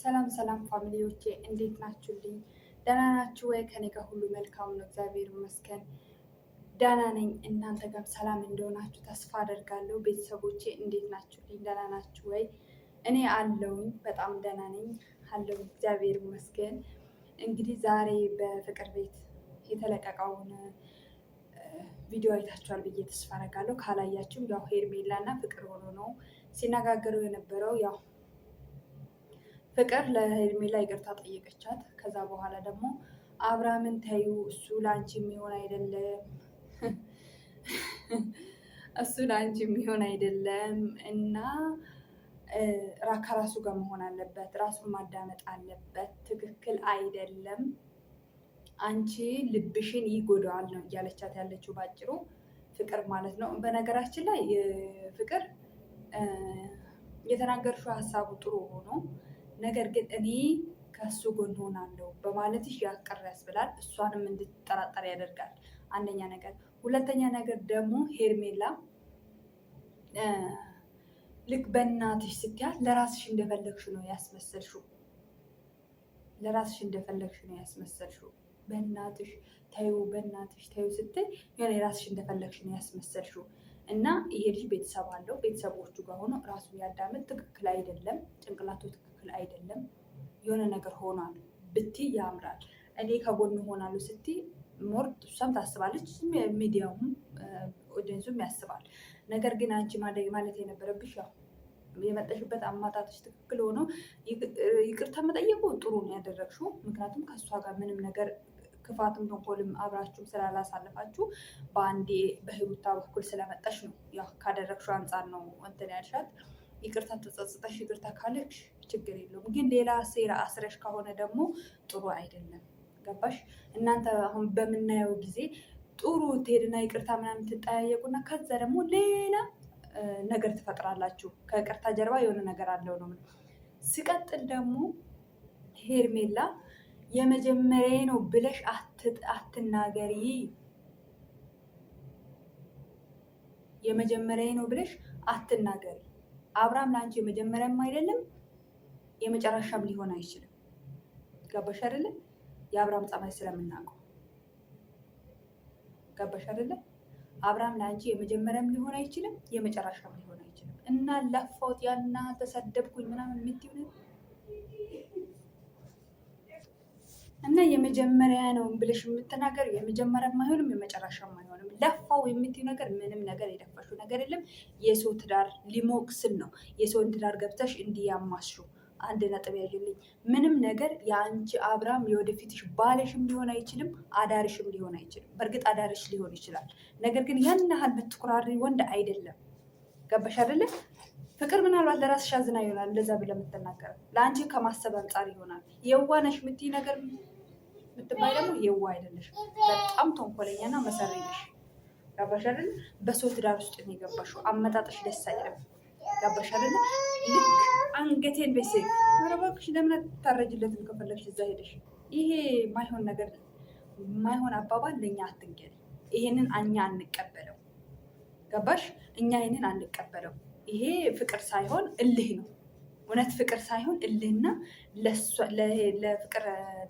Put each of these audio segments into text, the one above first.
ሰላም ሰላም ፋሚሊዎቼ እንዴት ናችሁልኝ? ደህና ናችሁ ወይ? ከኔ ጋር ሁሉ መልካም ነው፣ እግዚአብሔር ይመስገን ደህና ነኝ። እናንተ ጋር ሰላም እንደሆናችሁ ተስፋ አደርጋለሁ። ቤተሰቦቼ እንዴት ናችሁልኝ? ደህና ናችሁ ወይ? እኔ አለሁኝ፣ በጣም ደህና ነኝ አለሁ፣ እግዚአብሔር ይመስገን። እንግዲህ ዛሬ በፍቅር ቤት የተለቀቀውን ቪዲዮ አይታችኋል ብዬ ተስፋ አደርጋለሁ። ካላያችሁም ያው ሄርሜላ እና ፍቅር ሆኖ ነው ሲነጋገሩ የነበረው። ያው ፍቅር ለሄርሜላ ይቅርታ ጠየቀቻት። ከዛ በኋላ ደግሞ አብርሃምን ተዩ፣ እሱ ለአንቺ የሚሆን አይደለም፣ እሱ ለአንቺ የሚሆን አይደለም እና ከራሱ ጋር መሆን አለበት፣ ራሱን ማዳመጥ አለበት፣ ትክክል አይደለም፣ አንቺ ልብሽን ይጎዳዋል ነው እያለቻት ያለችው ባጭሩ ፍቅር ማለት ነው። በነገራችን ላይ ፍቅር የተናገርሽው ሀሳቡ ጥሩ ሆኖ ነገር ግን እኔ ከሱ ጎን ሆናለሁ በማለትሽ ያስቀር ያስብላል። እሷንም እንድትጠራጠር ያደርጋል። አንደኛ ነገር። ሁለተኛ ነገር ደግሞ ሄርሜላ ልክ በእናትሽ ስትያት ለራስሽ እንደፈለግሽ ነው ያስመሰልሽው። ለራስሽ እንደፈለግሽ ነው ያስመሰልሽው። በእናትሽ ተይው፣ በእናትሽ ተይው ስትይ የሆነ የራስሽ እንደፈለግሽ ነው ያስመሰልሽው። እና ይሄ ልጅ ቤተሰብ አለው። ቤተሰቦቹ ጋር ሆኖ ራሱን ያዳምጥ። ትክክል አይደለም፣ ጭንቅላቱ ትክክል አይደለም። የሆነ ነገር ሆኗል ብትይ ያምራል። እኔ ከጎን ሆናሉ ስትይ ሞር እሷም ታስባለች፣ ሚዲያውም ኦዲየንሱም ያስባል። ነገር ግን አንቺ ማለት የነበረብሽ ያው የመጠሽበት አማጣትሽ ትክክል ሆኖ ይቅርታ መጠየቁ ጥሩ ነው ያደረግሽው። ምክንያቱም ከእሷ ጋር ምንም ነገር ክፋትም ተንኮልም አብራችሁም ስላላሳለፋችሁ በአንዴ በሂሩታ በኩል ስለመጣሽ ነው ያው ካደረግሽው አንጻር ነው እንትን ያልሻት። ይቅርታ ተጸጽተሽ ይቅርታ ካለሽ ችግር የለውም። ግን ሌላ ሴራ አስረሽ ከሆነ ደግሞ ጥሩ አይደለም። ገባሽ? እናንተ አሁን በምናየው ጊዜ ጥሩ ትሄድና ይቅርታ ምናምን ትጠያየቁና ከዛ ደግሞ ሌላ ነገር ትፈጥራላችሁ። ከይቅርታ ጀርባ የሆነ ነገር አለው ነው። ሲቀጥል ደግሞ ሄርሜላ የመጀመሪያ ነው ብለሽ አትናገሪ። የመጀመሪያ ነው ብለሽ አትናገሪ። አብርሃም ለአንቺ የመጀመሪያም አይደለም የመጨረሻም ሊሆን አይችልም። ገባሽ አይደለ? የአብርሃም ጸባይ ስለምናውቀው ገባሽ አይደለ? አብርሃም ለአንቺ የመጀመሪያም ሊሆን አይችልም የመጨረሻም ሊሆን አይችልም። እና ለፋውት ያና ተሰደብኩኝ ምናምን የምትይው እና የመጀመሪያ ነው ብለሽ የምትናገር የመጀመሪያም አይሆንም የመጨረሻም አይሆንም። ለፋው የምትይው ነገር ምንም ነገር የለፋሽው ነገር የለም። የሰው ትዳር ሊሞቅ ስል ነው የሰውን ትዳር ገብተሽ እንዲያማሽው። አንድ ነጥብ ያዥልኝ። ምንም ነገር የአንቺ አብርሃም የወደፊትሽ ባለሽም ሊሆን አይችልም፣ አዳርሽም ሊሆን አይችልም። በእርግጥ አዳርሽ ሊሆን ይችላል፣ ነገር ግን ያን ያህል ብትኩራሪ ወንድ አይደለም። ገባሽ አይደለ? ፍቅር ምናልባት ለራስሽ አዝና ይሆናል እንደዛ ብለህ የምትናገረው፣ ለአንቺ ከማሰብ አንጻር ይሆናል። የዋነሽ የምትይ ነገር የምትባይ ደግሞ የዋ አይደለሽ፣ በጣም ተንኮለኛና መሰሪ ነሽ። ገባሽ አይደለ? በሰው ትዳር ውስጥ ነው የገባሽው። አመጣጥሽ ደስ አይልም። ገባሽ አይደለ? ልክ አንገቴን በሴ ማረባክሽ ለምን ታረጅለትን ከፈለግሽ እዛ ሄደሽ ይሄ ማይሆን ነገር ማይሆን አባባል ለኛ አትንገሪ። ይሄንን እኛ አንቀበለው። ገባሽ? እኛ ይሄንን አንቀበለው። ይሄ ፍቅር ሳይሆን እልህ ነው። እውነት ፍቅር ሳይሆን እልህና ለፍቅር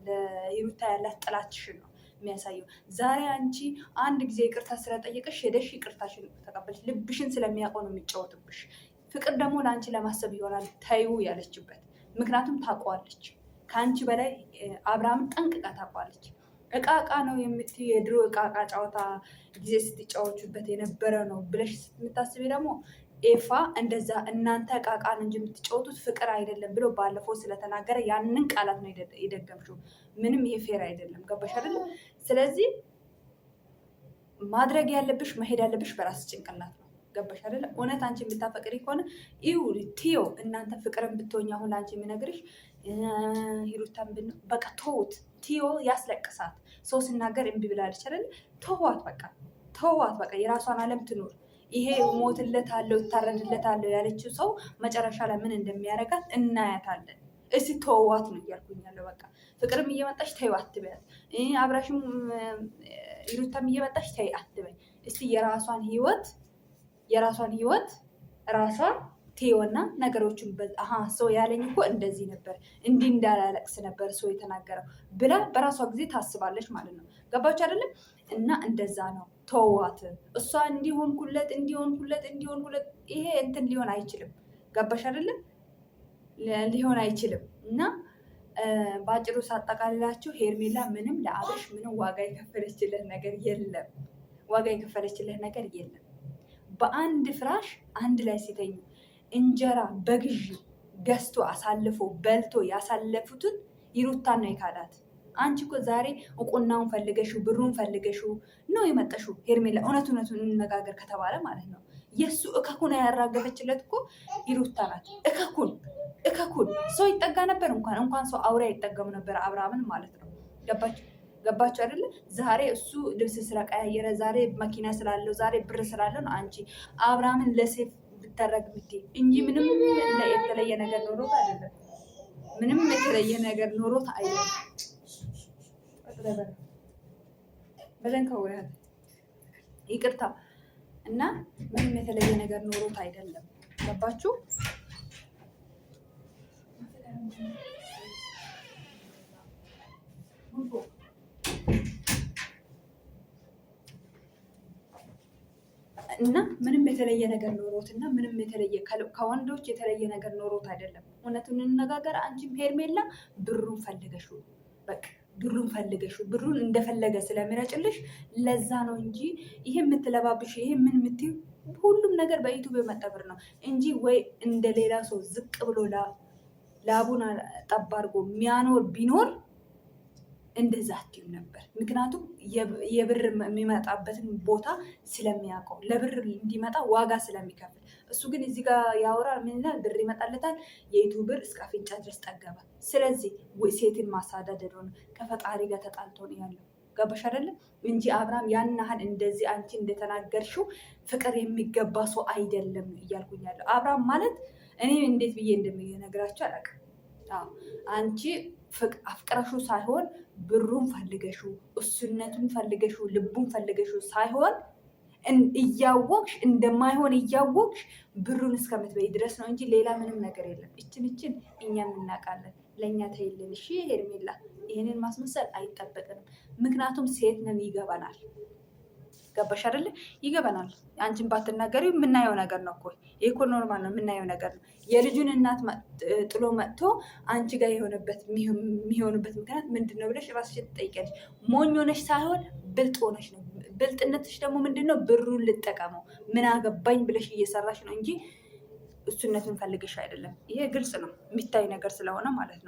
ለሂሩታ ያላት ጥላትሽን ነው የሚያሳየው። ዛሬ አንቺ አንድ ጊዜ ይቅርታ ስለጠየቀሽ ሄደሽ ይቅርታሽን ተቀበልሽ። ልብሽን ስለሚያውቀው ነው የሚጫወትብሽ። ፍቅር ደግሞ ለአንቺ ለማሰብ ይሆናል ተይው ያለችበት። ምክንያቱም ታውቀዋለች፣ ከአንቺ በላይ አብርሃምን ጠንቅቃ ታውቀዋለች። እቃቃ ነው የምትይው የድሮ እቃቃ ጨዋታ ጊዜ ስትጫወቹበት የነበረ ነው ብለሽ የምታስቢ ደግሞ ኤፋ እንደዛ እናንተ እቃቃን እንጂ የምትጫወቱት ፍቅር አይደለም ብሎ ባለፈው ስለተናገረ ያንን ቃላት ነው የደገምሽው። ምንም ይሄ ፌር አይደለም። ገባሽ አይደለም? ስለዚህ ማድረግ ያለብሽ መሄድ ያለብሽ በራስ ጭንቅላት ነው። ገባሽ አይደለ? እውነት አንቺ የምታፈቅሪ ከሆነ ይው ቲዮ እናንተ ፍቅርን ብትሆኝ አሁን ለአንቺ የሚነግርሽ ሂሩታን በቃ ተውት። ቲዮ ያስለቅሳት። ሰው ሲናገር እምቢ ብላለች አይደለ? ተዋት በቃ ተዋት በቃ የራሷን ዓለም ትኖር። ይሄ ሞትለታለሁ እታረድለታለሁ ያለችው ሰው መጨረሻ ላይ ምን እንደሚያደርጋት እናያታለን። እስቲ ተዋት ነው እያልኩኝ ያለው። በቃ ፍቅርም እየመጣች ተይው አትበያት። አብራሽም ሂሩታም እየመጣች ተይ አትበይ። እስቲ የራሷን ህይወት ራሷን ቴዮና ነገሮችን ሰው ያለኝ እኮ እንደዚህ ነበር እንዲህ እንዳላለቅስ ነበር ሰው የተናገረው ብላ በራሷ ጊዜ ታስባለች ማለት ነው። ገባች አይደለም? እና እንደዛ ነው። ተዋት። እሷ እንዲሆንኩለት ይሄ እንትን ሊሆን አይችልም። ገባሽ አይደለም? ሊሆን አይችልም። እና በአጭሩ ሳጠቃልላችሁ ሄርሜላ ምንም ለአብርሽ ምንም ዋጋ የከፈለችለት ነገር የለም። በአንድ ፍራሽ አንድ ላይ ሲተኙ እንጀራ በግዢ ገዝቶ አሳልፎ በልቶ ያሳለፉትን ይሩታን ነው የካዳት። አንቺ እኮ ዛሬ እቁናውን ፈልገሽው ብሩን ፈልገሽው ነው የመጠሽው ሄርሜላ። እውነቱን እንነጋገር ከተባለ ማለት ነው የእሱ እከኩን ያራገፈችለት እኮ ይሩታ ናት። እከኩን ሰው ይጠጋ ነበር እንኳን ሰው አውሬ አይጠገሙ ነበር አብርሃምን ማለት ነው። ገባችሁ አይደለ? ዛሬ እሱ ልብስ ስለቀያየረ፣ ዛሬ መኪና ስላለው፣ ዛሬ ብር ስላለው ነው አንቺ አብርሃምን ለሴፍ ብታረግ ብትይ እንጂ ምንም የተለየ ነገር ኖሮት አይደለም። ይቅርታ። እና ምንም የተለየ ነገር ኖሮት አይደለም። ገባችሁ? እና ምንም የተለየ ነገር ኖሮት እና ምንም የተለየ ከወንዶች የተለየ ነገር ኖሮት አይደለም። እውነቱን እንነጋገር። አንቺም ሄርሜላ ብሩን ፈልገሽው፣ በቃ ብሩን እንደፈለገ ስለሚረጭልሽ ለዛ ነው እንጂ ይሄ የምትለባብሽ ይሄ ምን የምትይው ሁሉም ነገር በዩቱብ የመጣ ብር ነው እንጂ ወይ እንደሌላ ሰው ዝቅ ብሎ ላቡን ጠብ አድርጎ የሚያኖር ቢኖር እንደዛ አትይም ነበር። ምክንያቱም የብር የሚመጣበትን ቦታ ስለሚያውቀው ለብር እንዲመጣ ዋጋ ስለሚከፍል። እሱ ግን እዚህ ጋር ያወራል። ምን ይላል? ብር ይመጣለታል። የዩቱብ ብር እስከ አፍንጫ ድረስ ጠገበ። ስለዚህ ሴትን ማሳደድ ሆነ ከፈጣሪ ጋር ተጣልቶ ነው ያለው። ገባሽ አይደለም? እንጂ አብርሃም ያን ያህል እንደዚህ አንቺ እንደተናገርሽው ፍቅር የሚገባ ሰው አይደለም እያልኩኝ ያለው። አብርሃም ማለት እኔ እንዴት ብዬ እንደምነግራቸው አላውቅም። አንቺ አፍቅረሹ ሳይሆን ብሩን ፈልገሹ፣ እሱነቱን ፈልገሹ፣ ልቡን ፈልገሹ ሳይሆን እያወቅሽ እንደማይሆን እያወቅሽ ብሩን እስከምትበይ ድረስ ነው እንጂ ሌላ ምንም ነገር የለም። እችን እኛም እናውቃለን። ለእኛ ተይልን እሺ ሄርሜላ። ይህንን ማስመሰል አይጠበቅንም። ምክንያቱም ሴት ነን፣ ይገባናል። ገባሽ አይደለ? ይገባናል። አንቺን ባትናገሪው የምናየው ነገር ነው እኮ። ይሄ እኮ ኖርማል ነው፣ የምናየው ነገር ነው። የልጁን እናት ጥሎ መጥቶ አንቺ ጋር የሚሆንበት ምክንያት ምንድን ነው ብለሽ ራስሽን ትጠይቂያለሽ። ሞኝ ሆነሽ ሳይሆን ብልጥ ሆነሽ ነው። ብልጥነትሽ ደግሞ ምንድን ነው? ብሩን ልጠቀመው ምን አገባኝ ብለሽ እየሰራሽ ነው እንጂ እሱነትን ፈልገሽ አይደለም። ይሄ ግልጽ ነው፣ የሚታይ ነገር ስለሆነ ማለት ነው።